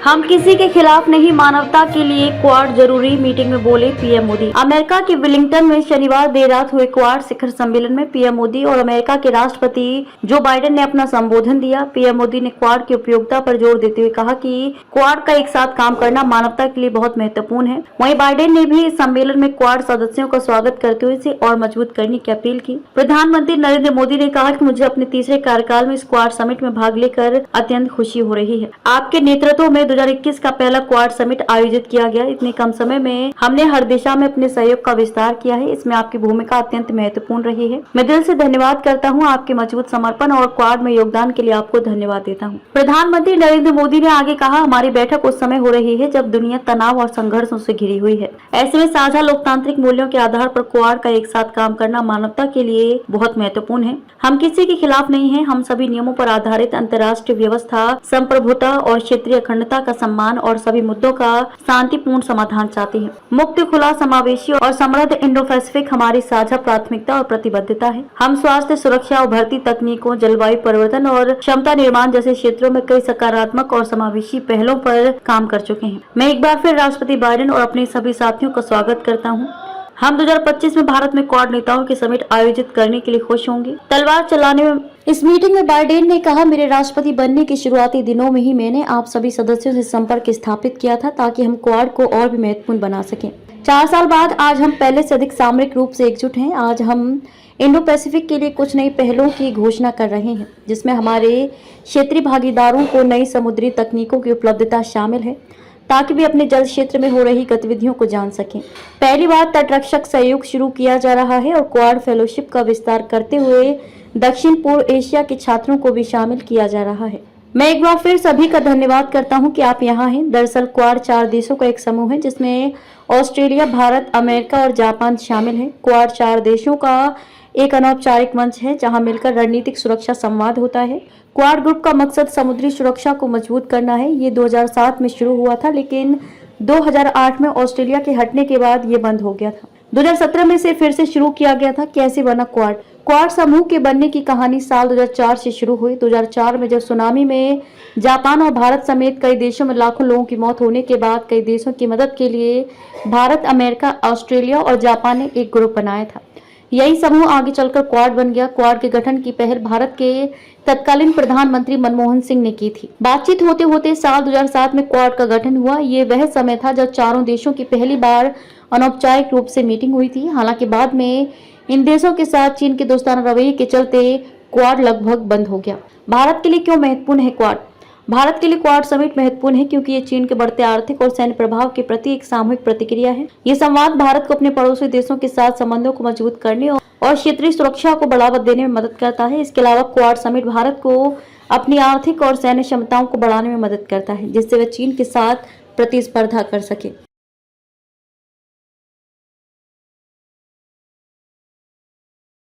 हम किसी के खिलाफ नहीं, मानवता के लिए क्वाड जरूरी, मीटिंग में बोले पीएम मोदी। अमेरिका के वेलिंगटन में शनिवार देर रात हुए क्वाड शिखर सम्मेलन में पीएम मोदी और अमेरिका के राष्ट्रपति जो बाइडेन ने अपना संबोधन दिया। पीएम मोदी ने क्वाड की उपयोगिता पर जोर देते हुए कहा कि क्वाड का एक साथ काम करना मानवता के लिए बहुत महत्वपूर्ण है। वहीं बाइडेन ने भी इस सम्मेलन में क्वाड सदस्यों का स्वागत करते हुए इसे और मजबूत करने की अपील की। प्रधानमंत्री नरेंद्र मोदी ने कहा कि मुझे अपने तीसरे कार्यकाल में इस क्वाड समिट में भाग लेकर अत्यंत खुशी हो रही है। आपके नेतृत्व में 2021 का पहला क्वाड समिट आयोजित किया गया। इतने कम समय में हमने हर दिशा में अपने सहयोग का विस्तार किया है। इसमें आपकी भूमिका अत्यंत महत्वपूर्ण रही है। मैं दिल से धन्यवाद करता हूं। आपके मजबूत समर्पण और क्वाड में योगदान के लिए आपको धन्यवाद देता हूं। प्रधानमंत्री नरेंद्र मोदी ने आगे कहा, हमारी बैठक उस समय हो रही है जब दुनिया तनाव और संघर्षों से घिरी हुई है। ऐसे में साझा लोकतांत्रिक मूल्यों के आधार पर क्वाड का एक साथ काम करना मानवता के लिए बहुत महत्वपूर्ण है। हम किसी के खिलाफ नहीं है। हम सभी नियमों पर आधारित अंतर्राष्ट्रीय व्यवस्था, संप्रभुता और क्षेत्रीय अखंडता का सम्मान और सभी मुद्दों का शांतिपूर्ण समाधान चाहते हैं। मुक्त, खुला, समावेशी और समृद्ध इंडो पैसिफिक हमारी साझा प्राथमिकता और प्रतिबद्धता है। हम स्वास्थ्य सुरक्षा, उभरती तकनीकों, जलवायु परिवर्तन और क्षमता निर्माण जैसे क्षेत्रों में कई सकारात्मक और समावेशी पहलों पर काम कर चुके हैं। मैं एक बार फिर राष्ट्रपति बाइडेन और अपने सभी साथियों का स्वागत करता हूँ। हम 2025 में भारत में क्वाड नेताओं की समिट आयोजित करने के लिए खुश होंगे। तलवार चलाने में इस मीटिंग में बाइडेन ने कहा, मेरे राष्ट्रपति बनने के शुरुआती दिनों में ही मैंने आप सभी सदस्यों से संपर्क स्थापित किया था ताकि हम क्वाड को और भी महत्वपूर्ण बना सकें। 4 साल बाद आज हम पहले से अधिक सामरिक रूप से एकजुट हैं। आज हम इंडो पैसिफिक के लिए कुछ नई पहलों की घोषणा कर रहे हैं जिसमें हमारे क्षेत्रीय भागीदारों को नई समुद्री तकनीकों की उपलब्धता शामिल है ताकि वे अपने जल क्षेत्र में हो रही गतिविधियों को जान सकें। पहली बार तटरक्षक सहयोग शुरू किया जा रहा है और क्वाड फेलोशिप का विस्तार करते हुए दक्षिण पूर्व एशिया के छात्रों को भी शामिल किया जा रहा है। मैं एक बार फिर सभी का धन्यवाद करता हूं कि आप यहाँ हैं। दरअसल क्वाड 4 देशों का एक समूह है जिसमें ऑस्ट्रेलिया, भारत, अमेरिका और जापान शामिल है। क्वाड 4 देशों का एक अनौपचारिक मंच है जहां मिलकर रणनीतिक सुरक्षा संवाद होता है। क्वाड ग्रुप का मकसद समुद्री सुरक्षा को मजबूत करना है। ये 2007 में शुरू हुआ था लेकिन 2008 में ऑस्ट्रेलिया के हटने के बाद ये बंद हो गया था। 2017 में इसे फिर से शुरू किया गया था। कैसे बना क्वाड? क्वाड समूह के बनने की कहानी साल 2004 से शुरू हुई। 2004 में जब सुनामी में जापान और भारत समेत कई देशों में लाखों लोगों की मौत होने के बाद कई देशों की मदद के लिए भारत, अमेरिका, ऑस्ट्रेलिया और जापान ने एक ग्रुप बनाया था। यही समूह आगे चलकर क्वाड बन गया। क्वाड के गठन की पहल भारत के तत्कालीन प्रधानमंत्री मनमोहन सिंह ने की थी। बातचीत होते होते साल 2007 में क्वाड का गठन हुआ। ये वह समय था जब चारों देशों की पहली बार अनौपचारिक रूप से मीटिंग हुई थी। हालांकि बाद में इन देशों के साथ चीन के दोस्ताना रवैये के चलते क्वाड लगभग बंद हो गया। भारत के लिए क्यों महत्वपूर्ण है क्वाड? भारत के लिए क्वाड समिट महत्वपूर्ण है क्योंकि ये चीन के बढ़ते आर्थिक और सैन्य प्रभाव के प्रति एक सामूहिक प्रतिक्रिया है। ये संवाद भारत को अपने पड़ोसी देशों के साथ संबंधों को मजबूत करने और क्षेत्रीय सुरक्षा को बढ़ावा देने में मदद करता है। इसके अलावा क्वाड समिट भारत को अपनी आर्थिक और सैन्य क्षमताओं को बढ़ाने में मदद करता है जिससे वह चीन के साथ प्रतिस्पर्धा कर सके।